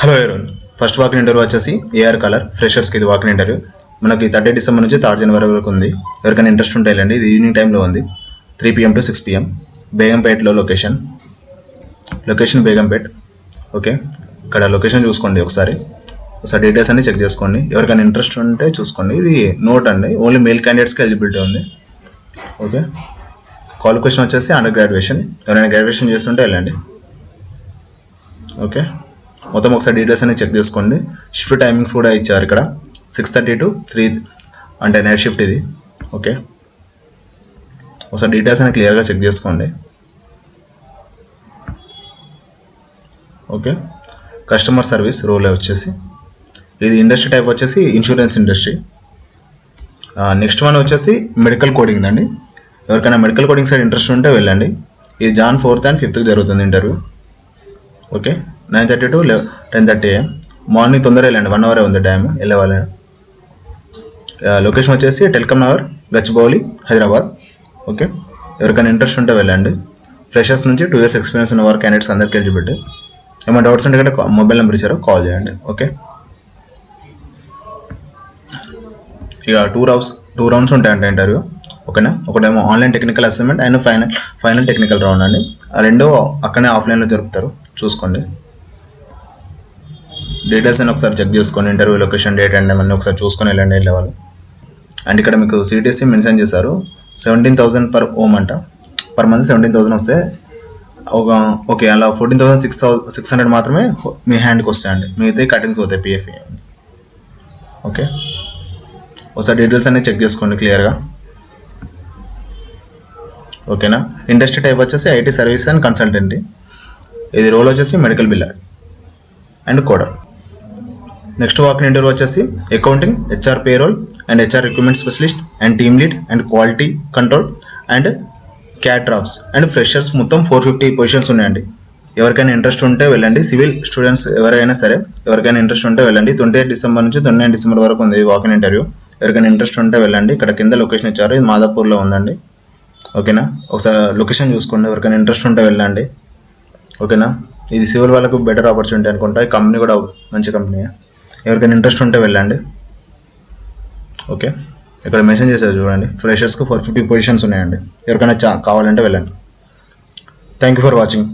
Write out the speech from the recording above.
Hello everyone first walk-in interview వచ్చేసి AR colour ఫ్రెషర్స్కి ఇది walk in interview మనకి 30 డిసెంబర్ నుంచి 3 జనవరి వరకు ఉంది. ఎవరికైనా ఇంట్రెస్ట్ ఉంటే వెళ్ళండి. ఇది ఈవినింగ్ టైంలో ఉంది, 3 PM to 6 PM. బేగంపేటలో లొకేషన్ బేగంపేట్. ఓకే, ఇక్కడ లొకేషన్ చూసుకోండి, ఒకసారి డీటెయిల్స్ అన్ని చెక్ చేసుకోండి. ఎవరికైనా ఇంట్రెస్ట్ ఉంటే చూసుకోండి. ఇది నోట్ అండి, ఓన్లీ మేల్ క్యాండిడేట్స్కి ఎలిజిబిలిటీ ఉంది. ఓకే, క్వాలిఫికేషన్ వచ్చేసి అండర్ గ్రాడ్యుయేషన్. ఎవరైనా గ్రాడ్యుయేషన్ చేస్తుంటే వెళ్ళండి. ఓకే, మొత్తం ఒకసారి డీటెయిల్స్ అన్ని చెక్ చేసుకోండి. షిఫ్ట్ టైమింగ్స్ కూడా ఇచ్చారు ఇక్కడ, 6:30 to 3 అంటే నైట్ షిఫ్ట్ ఇది. ఓకే, ఒకసారి డీటెయిల్స్ అన్ని క్లియర్గా చెక్ చేసుకోండి. ఓకే, కస్టమర్ సర్వీస్ రోల్ వచ్చేసి ఇది. ఇండస్ట్రీ టైప్ వచ్చేసి ఇన్సూరెన్స్ ఇండస్ట్రీ. నెక్స్ట్ వన్ వచ్చేసి మెడికల్ కోడింగ్ అండి. ఎవరికైనా మెడికల్ కోడింగ్ సైడ్ ఇంట్రెస్ట్ ఉంటే వెళ్ళండి. ఇది Jan 4th and 5th జరుగుతుంది interview. Okay, 9:30 to 10:30 AM. Morning తొందరగా వెళ్ళండి, 1 hour ఉంది టైం వెళ్ళేవాళ్ళ. లొకేషన్ వచ్చేసి టెల్కమ్ నగర్, గచ్చిబౌలి, హైదరాబాద్. ఓకే, ఎవరికైనా ఇంట్రెస్ట్ ఉంటే వెళ్ళండి. ఫ్రెషర్స్ నుంచి 2 years ఎక్స్పీరియన్స్ ఉన్న వారు క్యాండిడేట్స్ అందరికీ ఎలిజిబిలిటీ. ఏమైనా డౌట్స్ ఉంటే ఇక్కడ మొబైల్ నెంబర్ ఇచ్చారో కాల్ చేయండి. ఓకే, ఇక టూ రౌండ్స్ ఉంటాయంట ఇంటర్వ్యూ. ఓకేనా, ఒకటేమో online technical assignment and final technical round అండి. ఆ రెండో అక్కడనే ఆఫ్లైన్లో జరుపుతారు, చూసుకోండి. డీటెయిల్స్ అని ఒకసారి చెక్ చేసుకోండి. ఇంటర్వ్యూ లొకేషన్, డేట్ అండ్ అన్నీ ఒకసారి చూసుకొని వెళ్ళండి వెళ్ళేవాళ్ళు. అండ్ ఇక్కడ మీకు CTC మెన్షన్ చేశారు, 17,000 per home అంట. పర్ మంత్ 17,000 వస్తే ఓకే, అలా 14,600 మాత్రమే మీ హ్యాండ్కి వస్తాయండి. మిగతా కటింగ్స్ పోతాయి, PF. ఓకే, ఒకసారి డీటెయిల్స్ అన్నీ చెక్ చేసుకోండి క్లియర్గా. ఓకేనా, ఇండస్ట్రీ టైప్ వచ్చేసి IT సర్వీస్ అండ్ కన్సల్టెంట్. ఇది రోల్ వచ్చేసి medical biller and coder. Next walk in interview వచ్చేసి accounting, HR payroll and HR recruitment specialist and team lead and quality control and cat drops and freshers. మొత్తం 450 positions ఉన్నాయండి. ఎవరికైనా interest ఉంటే వెళ్ళండి. Civil students ఎవరైనా సరే, ఎవరికైనా ఇంట్రెస్ట్ ఉంటే వెళ్ళండి. 28 డిసెంబర్ నుంచి 29 డిసెంబర్ వరకు ఉంది వాకిన్ ఇంటర్వ్యూ. ఎవరికైనా ఇంట్రెస్ట్ ఉంటే వెళ్ళండి. ఇక్కడ కింద లొకేషన్ ఇచ్చారు, ఇది మాదాపూర్లో ఉందండి. ఓకేనా, ఒకసారి లొకేషన్ చూసుకోండి. ఎవరికైనా ఇంట్రెస్ట్ ఉంటే వెళ్ళండి. ఓకేనా, ఇది సివిల్ వాళ్ళకు బెటర్ ఆపర్చునిటీ అనుకుంటా. ఈ కంపెనీ కూడా మంచి కంపెనీ. ఎవరికైనా ఇంట్రెస్ట్ ఉంటే వెళ్ళండి. ఓకే, ఇక్కడ మెన్షన్ చేశారు చూడండి, ఫ్రెషర్స్కి 450 పొజిషన్స్ ఉన్నాయండి. ఎవరికైనా కావాలంటే వెళ్ళండి. Thank you for watching.